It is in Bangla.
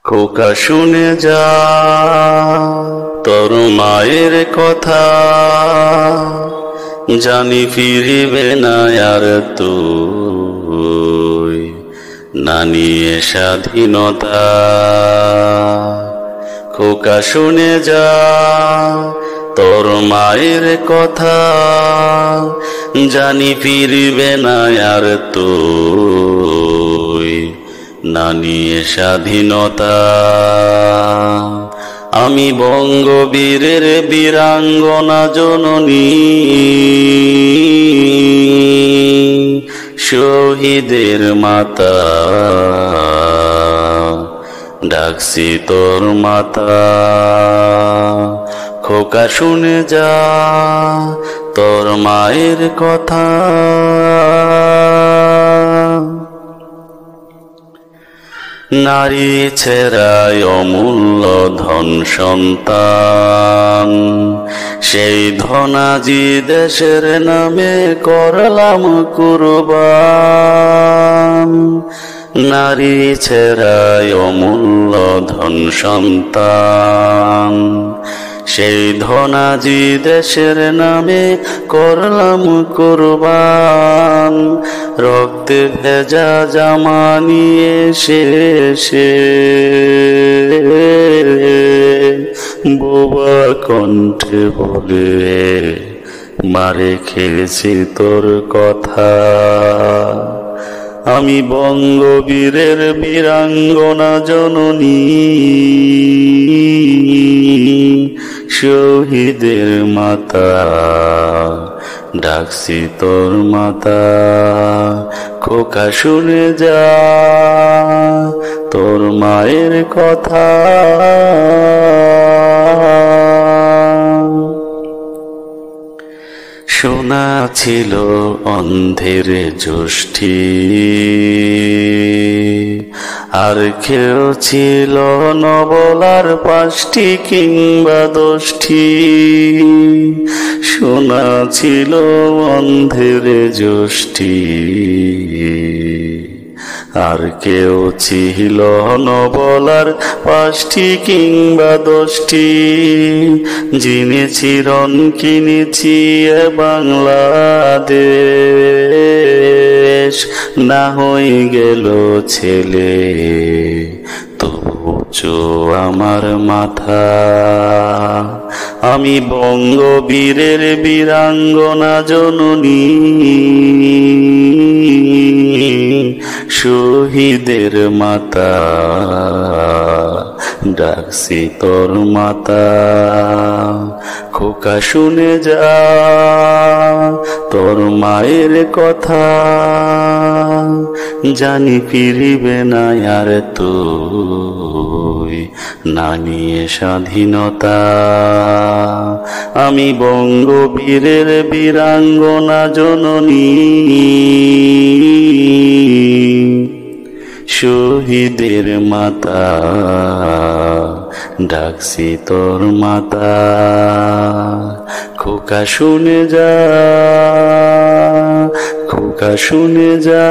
খোকা শুনে যা তোর মায়ের কথা, জানি ফিরিবে না আর তুই না নিয়ে স্বাধীনতা। খোকা শুনে যা তোর মায়ের কথা, জানি ফিরিবে না আর তুই না নিয়ে স্বাধীনতা। আমি বঙ্গবীরের বীরাঙ্গনা জননী, শহীদের মাতা, ডাকছি তোর মাতা। খোকা শুনে যা তোর মায়ের কথা। নারী ছেড়ায় অমূল্য ধন সন্তান, সেই ধনাজি দেশের নামে করলাম কুরবান। নারী ছেড়ায় অমূল্য ধন সন্তান, সেই ধনাজি দেশের নামে করলাম কুরবান। রক্তে ভেজা জামা নিয়ে শেষে বোবা কণ্ঠে বলে মারে খেয়েছি তোর কথা। আমি বঙ্গবীরের বীরাঙ্গনা জননী, শহীদের মাতা, ডাকছি তোর মাতা। খোকা শুনে যা তোর মায়ের কথা। শোনা ছিল অন্ধের জ্যোষ্ঠী, আর কেউ ছিল নবলার 5টি কিংবা 10টি। শোনা ছিল অন্ধের জ্যোষ্ঠী, আর কেউ ছিল নবলার 5টি কিংবা 10টি। জিনেছি রণ কিনেছি এ বাংলাদেশ, না হয়ে গেল ছেলে তবু আমার মাথা। আমি বঙ্গবীরের বীরাঙ্গনা জননী, শহীদের মাতা, ডাকছি তোর মাতা। খোকা শুনে যা তোর মায়ের কথা, জানি ফিরিবে না আর তুই না নিয়ে স্বাধীনতা। আমি বঙ্গবীরের বীরাঙ্গনা জননী, শহীদের মাতা, ডাকছি তোর মাতা। খোকা শুনে যা, খোকা শুনে যা।